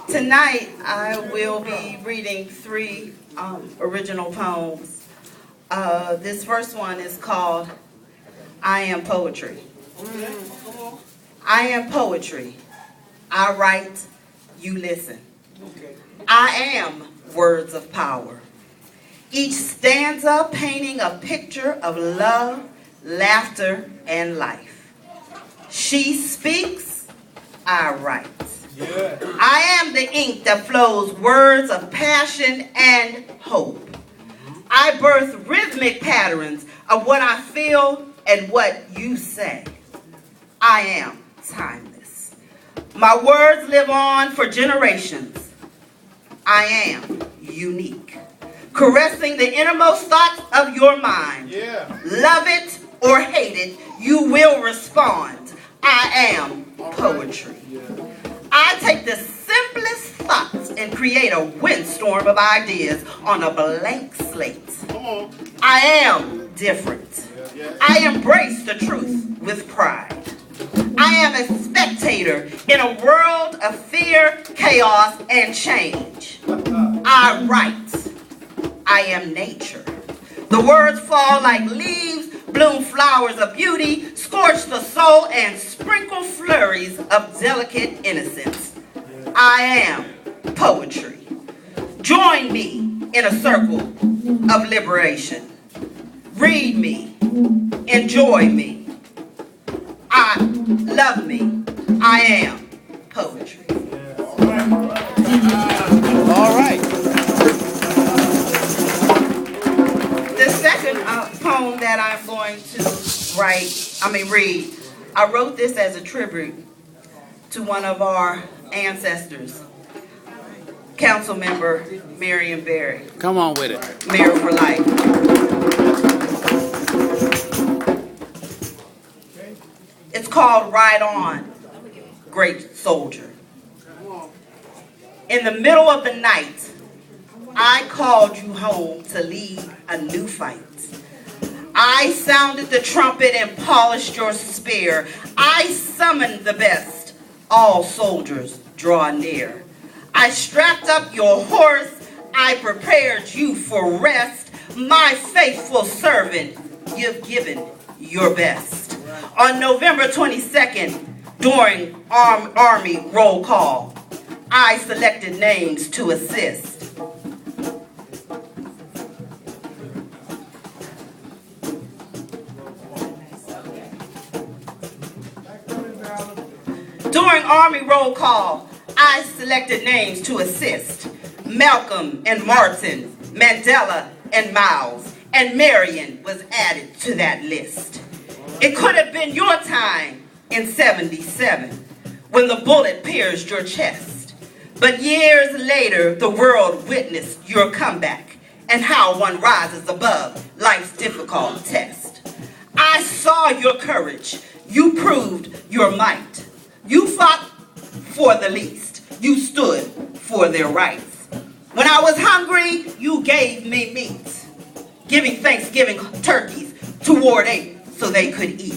Tonight, I will be reading three original poems. This first one is called I Am Poetry. I am poetry. I write, you listen. I am words of power. Each stanza painting a picture of love, laughter, and life. She speaks, I write. I am the ink that flows words of passion and hope. I birth rhythmic patterns of what I feel and what you say. I am timeless. My words live on for generations. I am unique. Caressing the innermost thoughts of your mind. Love it or hate it, you will respond. I am poetry. I take the simplest thoughts and create a windstorm of ideas on a blank slate. I am different. I embrace the truth with pride. I am a spectator in a world of fear, chaos, and change. I write. I am nature. The words fall like leaves, bloom flowers of beauty, scorch the soul, and sprinkle flurries of delicate innocence. I am poetry. Join me in a circle of liberation. Read me. Enjoy me. I love me. I am poetry. All right. The second poem that I'm going to read, I wrote this as a tribute to one of our ancestors, Council Member Marion Berry. Come on with it. Mayor for Life. It's called Ride On, Great Soldier. In the middle of the night, I called you home to lead a new fight. I sounded the trumpet and polished your spear. I summoned the best. All soldiers draw near. I strapped up your horse. I prepared you for rest. My faithful servant, you've given your best. On November 22nd, during Army roll call, I selected names to assist. During Army roll call, I selected names to assist. Malcolm and Martin, Mandela and Miles, and Marion was added to that list. It could have been your time in '77 when the bullet pierced your chest. But years later, the world witnessed your comeback and how one rises above life's difficult test. I saw your courage. You proved your might. You fought for the least. You stood for their rights. When I was hungry, you gave me meat, giving Thanksgiving turkeys to Ward 8 so they could eat.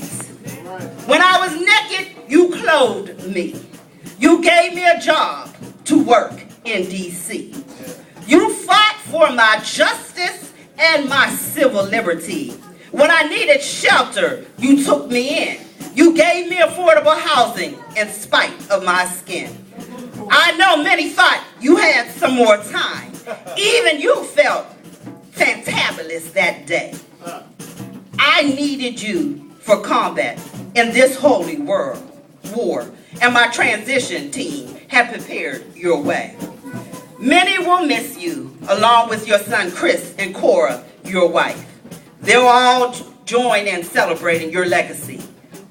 When I was naked, you clothed me. You gave me a job to work in D.C. You fought for my justice and my civil liberty. When I needed shelter, you took me in. You gave me affordable housing in spite of my skin. I know many thought you had some more time. Even you felt fantabulous that day. I needed you for combat in this holy war, and my transition team had prepared your way. Many will miss you, along with your son Chris and Cora, your wife. They'll all join in celebrating your legacy.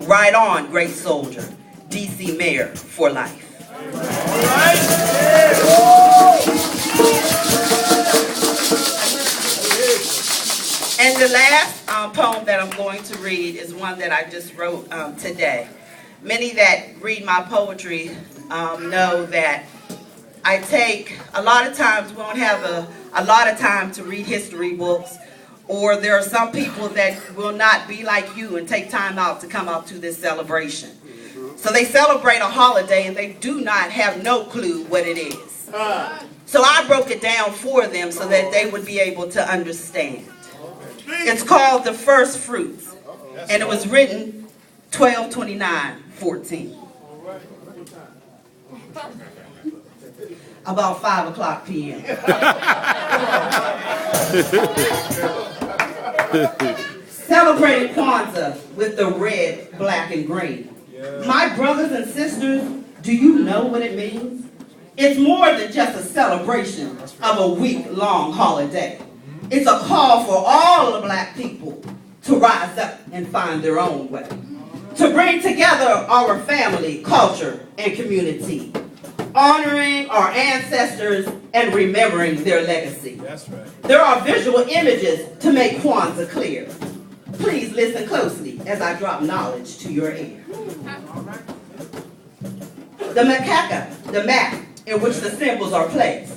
Ride on, great soldier, D.C. Mayor for life. And the last poem that I'm going to read is one that I just wrote today. Many that read my poetry know that I take, a lot of times we don't have a lot of time to read history books, or there are some people that will not be like you and take time out to come out to this celebration. So they celebrate a holiday and they do not have no clue what it is. So I broke it down for them so that they would be able to understand. It's called the first fruits, and it was written 12/29/14. About 5 o'clock p.m. Celebrating Kwanzaa with the red, black, and green. My brothers and sisters, do you know what it means? It's more than just a celebration of a week-long holiday. It's a call for all the black people to rise up and find their own way. To bring together our family, culture, and community. Honoring our ancestors and remembering their legacy. That's right. There are visual images to make Kwanzaa clear. Please listen closely as I drop knowledge to your ear. The macaca, the map in which the symbols are placed.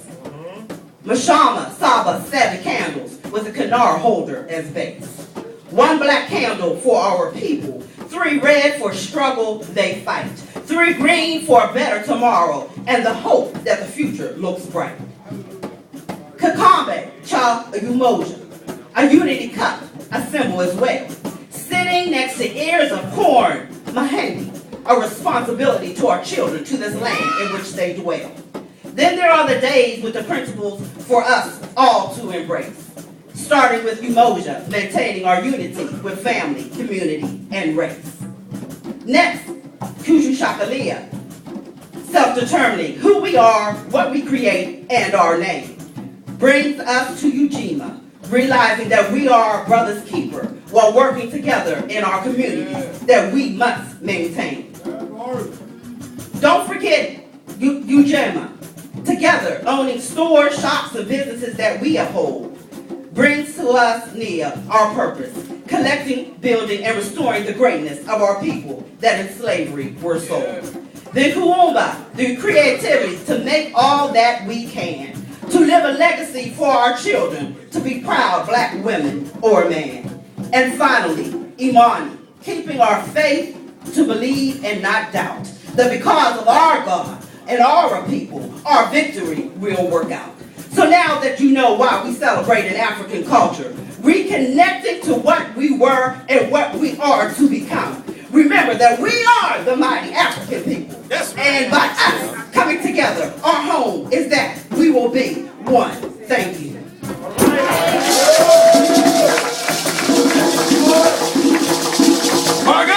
Mashama, Saba, 7 candles with a kanar holder as base. 1 black candle for our people. 3 red for struggle they fight. 3 green for a better tomorrow and the hope that the future looks bright. Kakambe, cha umoja, a unity cup, a symbol as well. Sitting next to ears of corn, mahindi, a responsibility to our children, to this land in which they dwell. Then there are the days with the principles for us all to embrace. Starting with umoja, maintaining our unity with family, community, and race. Next, Kujushakalia, self-determining who we are, what we create, and our name. Brings us to Ujima, realizing that we are brother's keeper while working together in our communities that we must maintain. Don't forget Ujima, together owning stores, shops, and businesses that we uphold. Brings to us, Nia, our purpose, collecting, building, and restoring the greatness of our people that in slavery were sold. Then Kuumba, the creativity to make all that we can, to live a legacy for our children, to be proud black women or man. And finally, Imani, keeping our faith to believe and not doubt that because of our God and our people, our victory will work out. So now that you know why we celebrate in African culture, reconnecting to what we were and what we are to become. Remember that we are the mighty African people. That's right. And by us coming together, our home is that we will be one. Thank you.